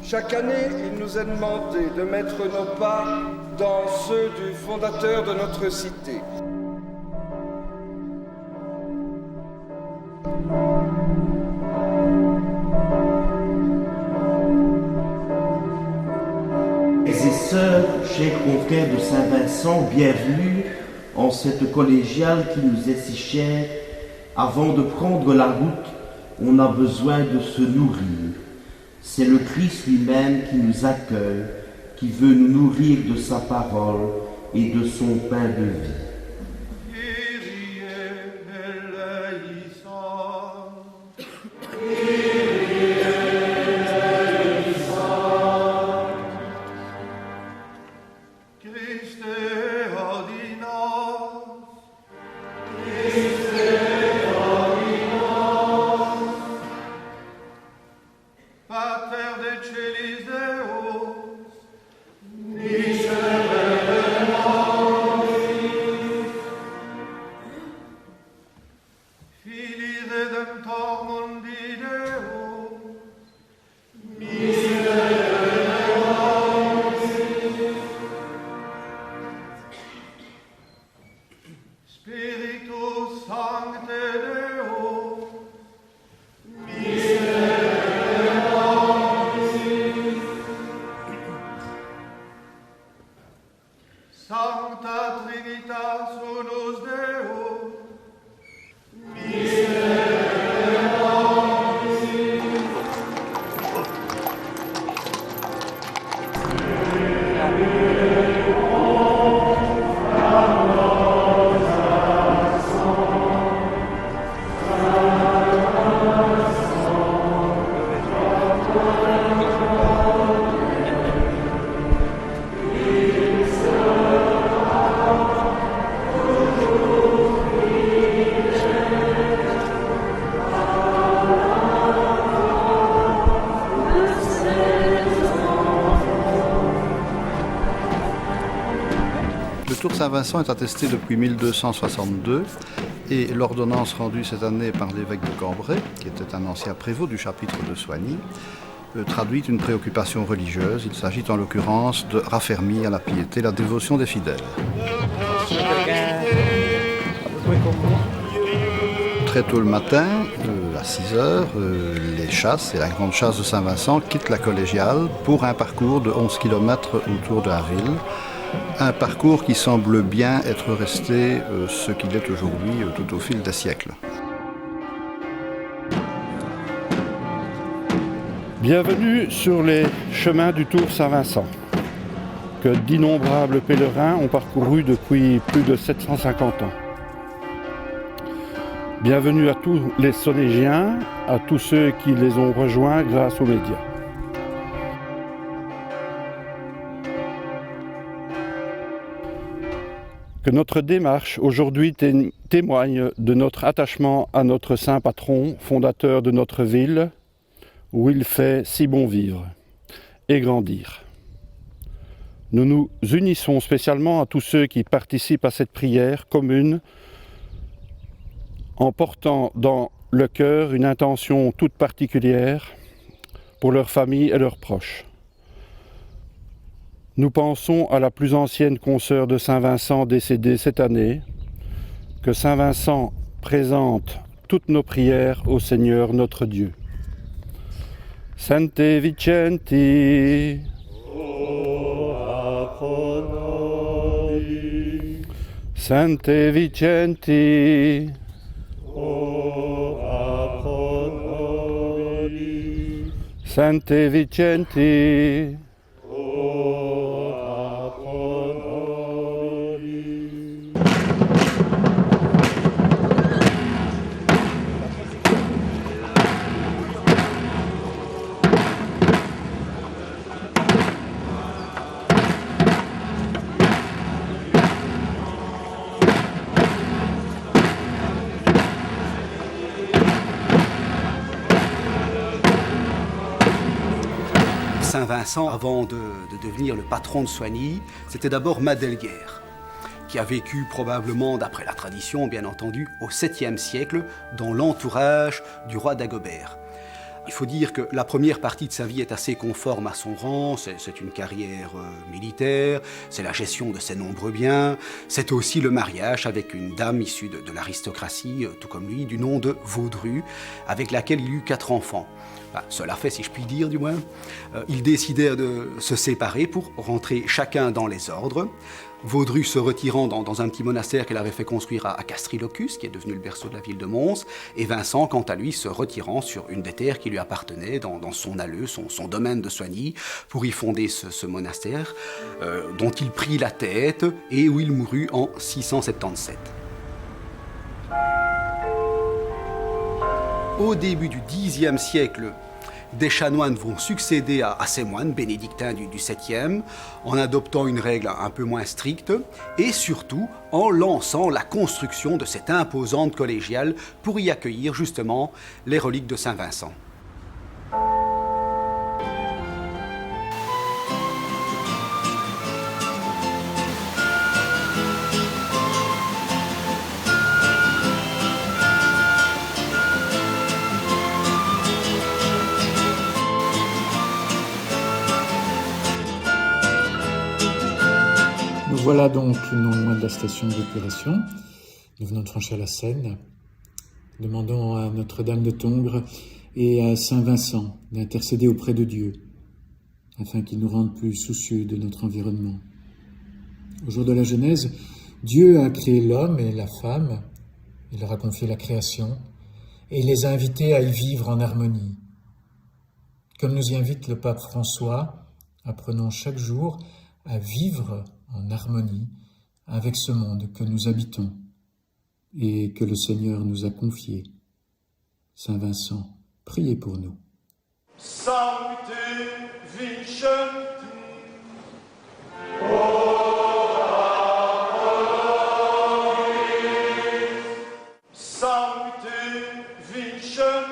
Chaque année, il nous est demandé de mettre nos pas dans ceux du fondateur de notre cité. Frères et sœurs, chers confrères de Saint-Vincent, bienvenue en cette collégiale qui nous est si chère. Avant de prendre la route, on a besoin de se nourrir. C'est le Christ lui-même qui nous accueille, qui veut nous nourrir de sa parole et de son pain de vie. Le Tour Saint-Vincent est attesté depuis 1262 et l'ordonnance rendue cette année par l'évêque de Cambrai, qui était un ancien prévôt du chapitre de Soigny, traduit une préoccupation religieuse. Il s'agit en l'occurrence de raffermir la piété, la dévotion des fidèles. Très tôt le matin, à 6 heures, les chasses et la grande chasse de Saint-Vincent quittent la collégiale pour un parcours de 11 km autour de la ville. Un parcours qui semble bien être resté ce qu'il est aujourd'hui tout au fil des siècles. Bienvenue sur les chemins du Tour Saint-Vincent, que d'innombrables pèlerins ont parcouru depuis plus de 750 ans. Bienvenue à tous les Sonégiens, à tous ceux qui les ont rejoints grâce aux médias. Que notre démarche aujourd'hui témoigne de notre attachement à notre saint patron, fondateur de notre ville, où il fait si bon vivre et grandir. Nous nous unissons spécialement à tous ceux qui participent à cette prière commune en portant dans le cœur une intention toute particulière pour leur famille et leurs proches. Nous pensons à la plus ancienne consoeur de Saint-Vincent décédée cette année, que Saint-Vincent présente toutes nos prières au Seigneur notre Dieu. Sancte Vicenti, Sancte Vicenti, Sancte Vicenti, Saint-Vincent, avant de devenir le patron de Soigny, c'était d'abord Madelguer, qui a vécu probablement, d'après la tradition bien entendu, au 7e siècle, dans l'entourage du roi Dagobert. Il faut dire que la première partie de sa vie est assez conforme à son rang, c'est une carrière militaire, c'est la gestion de ses nombreux biens, c'est aussi le mariage avec une dame issue de l'aristocratie, tout comme lui, du nom de Vaudru, avec laquelle il eut 4 enfants. Enfin, cela fait, si je puis dire du moins. Ils décidèrent de se séparer pour rentrer chacun dans les ordres. Vaudru se retirant dans un petit monastère qu'elle avait fait construire à Castrilocus, qui est devenu le berceau de la ville de Mons, et Vincent, quant à lui, se retirant sur une des terres qui lui appartenait, dans son alleu, son domaine de Soigny, pour y fonder ce monastère, dont il prit la tête et où il mourut en 677. Au début du Xe siècle, des chanoines vont succéder à ces moines bénédictins du 7e en adoptant une règle un peu moins stricte et surtout en lançant la construction de cette imposante collégiale pour y accueillir justement les reliques de Saint-Vincent. Voilà donc non loin de la station d'épuration. Nous venons de franchir la Seine. Demandons à Notre-Dame de Tongres et à Saint-Vincent d'intercéder auprès de Dieu, afin qu'il nous rende plus soucieux de notre environnement. Au jour de la Genèse, Dieu a créé l'homme et la femme, il leur a confié la création, et il les a invités à y vivre en harmonie. Comme nous y invite le pape François, apprenons chaque jour à vivre en harmonie avec ce monde que nous habitons et que le Seigneur nous a confié. Saint Vincent, priez pour nous. Sancte Vincenti, Sancte Vincenti,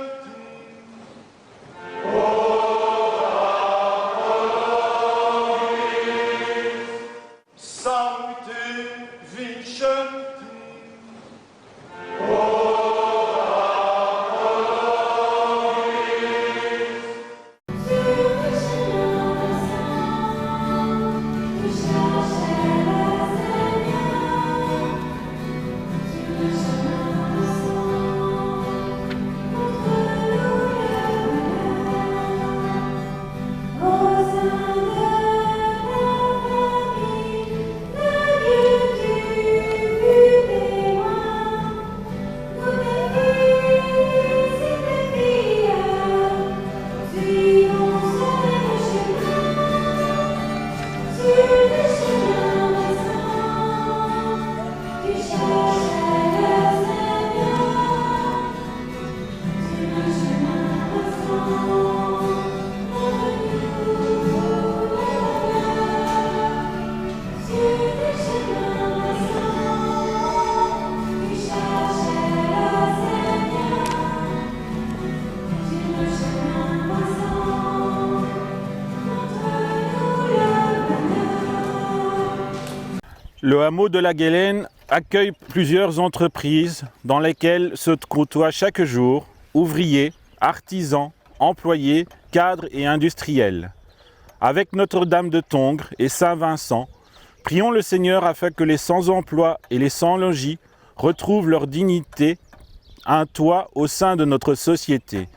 Le hameau de la Guélène accueille plusieurs entreprises dans lesquelles se côtoient chaque jour ouvriers, artisans, employés, cadres et industriels. Avec Notre-Dame de Tongres et Saint-Vincent, prions le Seigneur afin que les sans-emploi et les sans-logis retrouvent leur dignité, un toit au sein de notre société.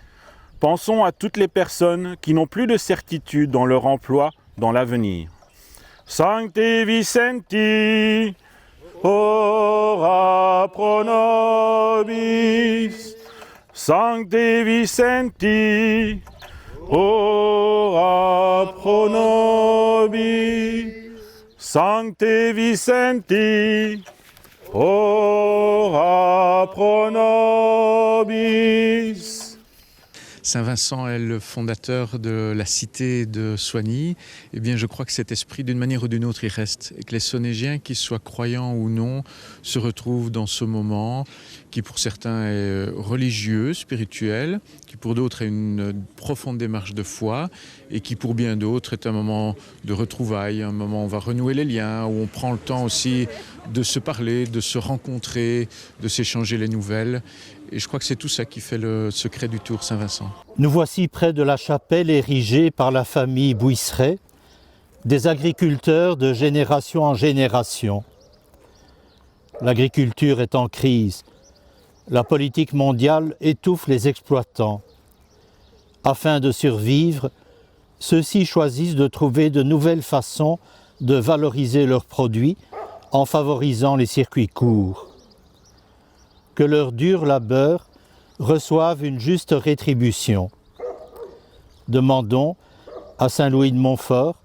Pensons à toutes les personnes qui n'ont plus de certitude dans leur emploi dans l'avenir. Sancte Vicenti, ora pro nobis. Sancte Vicenti, ora pro nobis. Sancte Vicenti, ora pro nobis. Saint-Vincent est le fondateur de la cité de Soigny. Eh bien, je crois que cet esprit, d'une manière ou d'une autre, il reste. Et que les Sonégiens, qu'ils soient croyants ou non, se retrouvent dans ce moment qui, pour certains, est religieux, spirituel, qui, pour d'autres, est une profonde démarche de foi et qui, pour bien d'autres, est un moment de retrouvailles, un moment où on va renouer les liens, où on prend le temps aussi de se parler, de se rencontrer, de s'échanger les nouvelles. Et je crois que c'est tout ça qui fait le secret du Tour Saint-Vincent. Nous voici près de la chapelle érigée par la famille Bouisseret, des agriculteurs de génération en génération. L'agriculture est en crise. La politique mondiale étouffe les exploitants. Afin de survivre, ceux-ci choisissent de trouver de nouvelles façons de valoriser leurs produits en favorisant les circuits courts. Que leur dur labeur reçoive une juste rétribution. Demandons à Saint Louis de Montfort,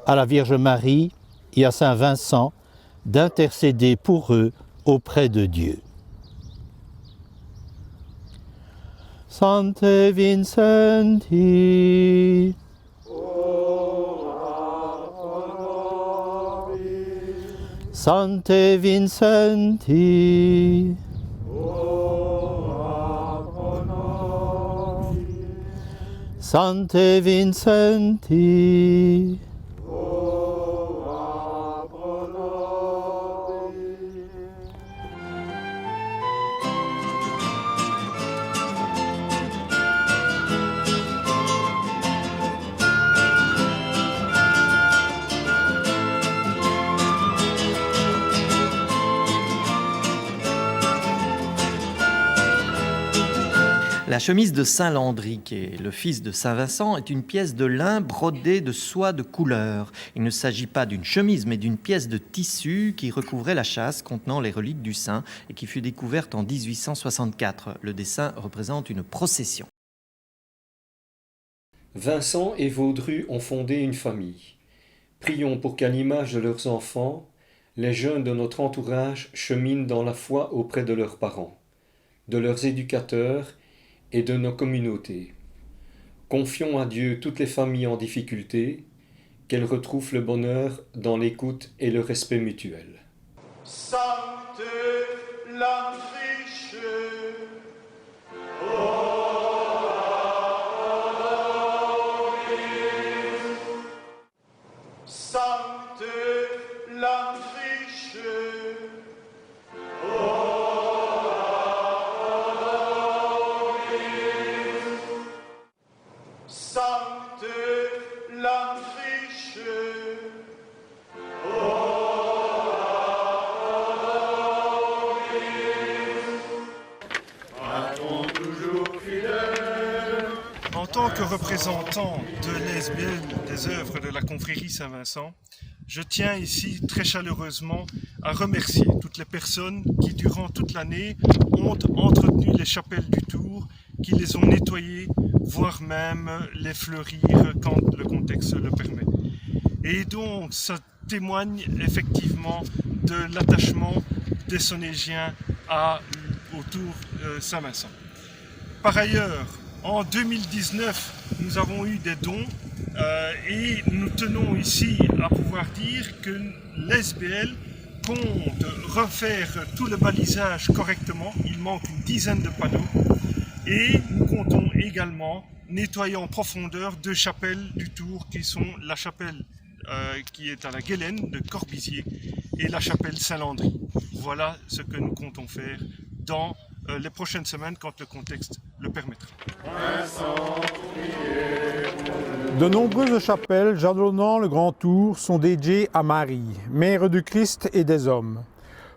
à la Vierge Marie et à Saint Vincent d'intercéder pour eux auprès de Dieu. Sancte Vincenti, Sancte Vincenti, Sancte Vincenti. La chemise de Saint Landry, qui est le fils de Saint Vincent, est une pièce de lin brodée de soie de couleur. Il ne s'agit pas d'une chemise, mais d'une pièce de tissu qui recouvrait la châsse contenant les reliques du saint et qui fut découverte en 1864. Le dessin représente une procession. Vincent et Vaudru ont fondé une famille. Prions pour qu'à l'image de leurs enfants, les jeunes de notre entourage cheminent dans la foi auprès de leurs parents, de leurs éducateurs et de nos communautés. Confions à Dieu toutes les familles en difficulté, qu'elles retrouvent le bonheur dans l'écoute et le respect mutuel. Sancte Landriche, Sancte Landriche, Sancte Landriche, En tant que représentant de l'ESBL des œuvres de la confrérie Saint-Vincent, je tiens ici très chaleureusement à remercier toutes les personnes qui durant toute l'année ont entretenu les chapelles du Tour, qui les ont nettoyées, voire même les fleurir quand le contexte le permet. Et donc ça témoigne effectivement de l'attachement des Sonégiens au Tour Saint-Vincent. Par ailleurs, en 2019, nous avons eu des dons et nous tenons ici à pouvoir dire que l'ESBL compte refaire tout le balisage correctement. Il manque une dizaine de panneaux et nous comptons également nettoyer en profondeur deux chapelles du Tour qui sont la chapelle qui est à la Guélène de Corbizier et la chapelle Saint-Landry. Voilà ce que nous comptons faire dans les prochaines semaines quand le contexte le permettra. De nombreuses chapelles jalonnant le Grand Tour sont dédiées à Marie, Mère du Christ et des hommes.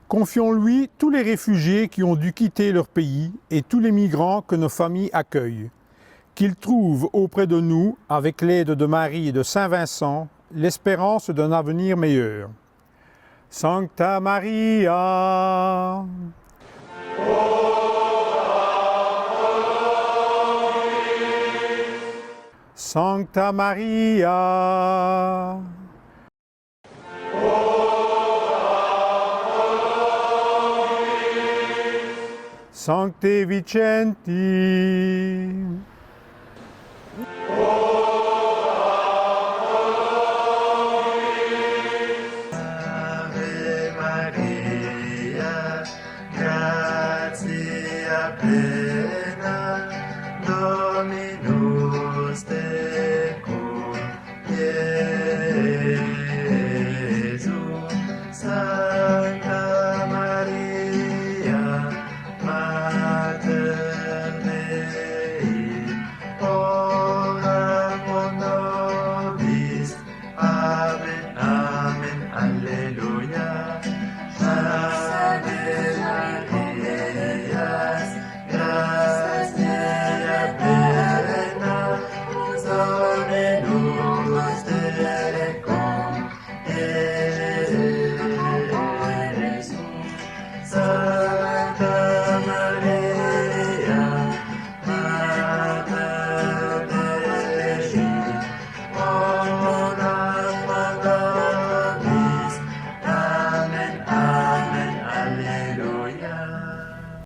Confions-lui tous les réfugiés qui ont dû quitter leur pays et tous les migrants que nos familles accueillent. Qu'ils trouvent auprès de nous, avec l'aide de Marie et de Saint Vincent, l'espérance d'un avenir meilleur. Sancta Maria. Sancta Maria. Sancte Vicenti. Ave Maria, gratia plena.